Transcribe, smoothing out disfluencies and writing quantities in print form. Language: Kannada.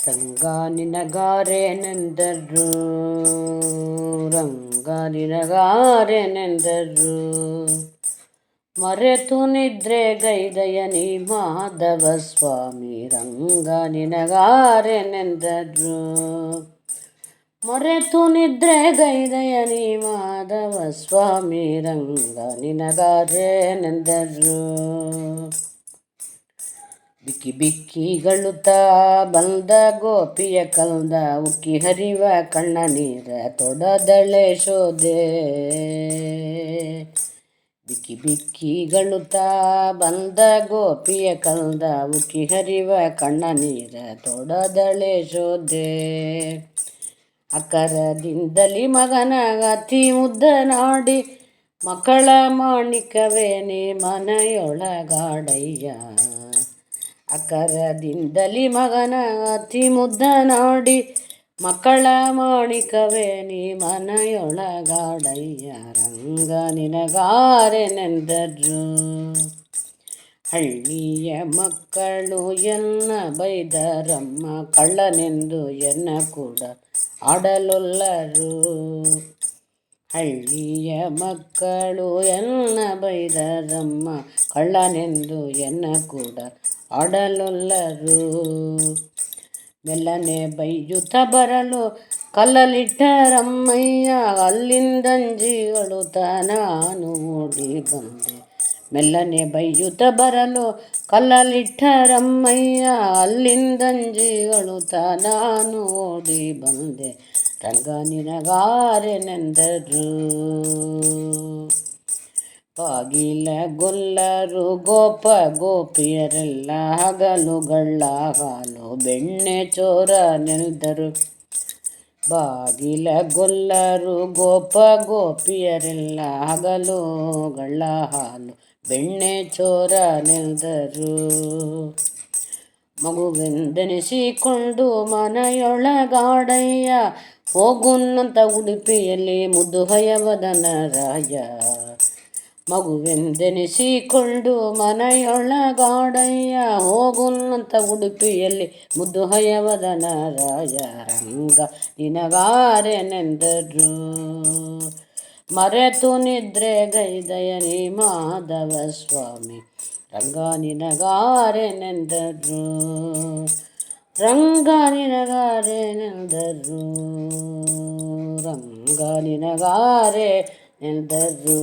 ರಂಗ ನಿನಗಾರೆನೆಂದರು, ರಂಗ ನಿನಗಾರೆನೆಂದರು, ಮರೆತು ನಿದ್ರೆಗೈದಯ ನೀ ಮಾಧವ ಸ್ವಾಮಿ. ರಂಗ ನಿನಗಾರೆನೆಂದರು, ಮರೆತು ನಿದ್ರೆಗೈದಯ ನೀ ಮಾಧವ ಸ್ವಾಮಿ. ರಂಗ ನಿನಗಾರೆನೆಂದರು. ಬಿಕ್ಕಿ ಬಿಕ್ಕಿಗಳುತ್ತಾ ಬಂದ ಗೋಪಿಯ ಕಲ್ದ, ಉಕ್ಕಿ ಹರಿವ ಕಣ್ಣ ನೀರ ತೊಡದಳೆ ಶೋಧೆ. ಬಿಕ್ಕಿ ಬಿಕ್ಕಿಗಳುತ್ತಾ ಬಂದ ಗೋಪಿಯ ಕಲ್ದ, ಉಕ್ಕಿ ಹರಿವ ಕಣ್ಣ ನೀರ ತೊಡದಳೆ ಶೋಧೆ. ಅಕರದಿಂದಲಿ ಮಗನ ಅತಿ ಮುದ್ದ ನಾಡಿ, ಮಕ್ಕಳ ಮಾಣಿಕವೇನೆ ಮನೆಯೊಳಗಾಡಯ್ಯ. ಅಕರದಿಂದಲಿ ಮಗನ ಅತಿ ಮುದ್ದ ನಾಡಿ, ಮಕ್ಕಳ ಮಾಣಿಕವೇ ನೀ ಮನೆಯೊಳಗಾಡಯ್ಯ. ರಂಗ ನಿನಗಾರೆನೆಂದರು, ಹಳ್ಳಿಯ ಮಕ್ಕಳು ಎನ್ನ ಬೈದರಮ್ಮ, ಕಳ್ಳನೆಂದು ಎನ್ನ ಕೂಡ ಆಡಲೊಲ್ಲರು. ಹಳ್ಳಿಯ ಮಕ್ಕಳು ಎನ್ನ ಬೈದರಮ್ಮ, ಕಳ್ಳನೆಂದು ಎನ್ನ ಕೂಡ ಆಡಲೊಲ್ಲರು. ಮೆಲ್ಲನೆ ಬೈಯುತ್ತ ಬರಲು ಕಲ್ಲಲಿಟ್ಟರಮ್ಮಯ್ಯ, ಅಲ್ಲಿಂದಂಜಿಗಳುತ್ತ ನಾನು ಓಡಿ ಬಂದೆ. ಮೆಲ್ಲನೆ ಬೈಯುತ್ತ ಬರಲು ಕಲ್ಲಲಿಟ್ಟರಮ್ಮಯ್ಯ, ಅಲ್ಲಿಂದಂಜಿಗಳುತ್ತ ನಾನು ಓಡಿ ಬಂದೆ. ರಂಗ ನಿನಗಾರೆನೆಂದರು, ಬಾಗಿಲ ಗೊಲ್ಲರು ಗೋಪ ಗೋಪಿಯರೆಲ್ಲ, ಹಗಲುಗಳ ಹಾಲು ಬೆಣ್ಣೆ ಚೋರ ನೆನೆದರು. ಬಾಗಿಲ ಗೊಲ್ಲರು ಗೋಪ ಗೋಪಿಯರೆಲ್ಲ, ಹಗಲುಗಳ ಹಾಲು ಬೆಣ್ಣೆ ಚೋರ ನೆನೆದರು. ಮಗುವೆಂದೆನಿಸಿಕೊಂಡು ಮನೆಯೊಳಗಾಡಯ್ಯ, ಹೋಗುನ್ನಂತ ಉಡುಪಿಯಲ್ಲಿ ಮುದ್ದು ಹಯವದನ ರಾಯ. ಮಗುವೆಂದೆನಿಸಿಕೊಂಡು ಮನೆಯೊಳಗಾಡಯ್ಯ, ಹೋಗುನ್ನಂತ ಉಡುಪಿಯಲ್ಲಿ ಮುದ್ದು ಹಯವದನ ರಾಯ. ರಂಗ ನಿನಗಾರೆನೆಂದರು, ಮರೆತು ನಿದ್ರೆಗೈದಯ ನೀ ಮಾಧವ ಸ್ವಾಮಿ. ರಂಗ ನಿನಗಾರೆನೆಂದರು, ರಂಗ ನಿನಗಾರೆನೆಂದರು, ರಂಗ ನಿನಗಾರೆನೆಂದರು.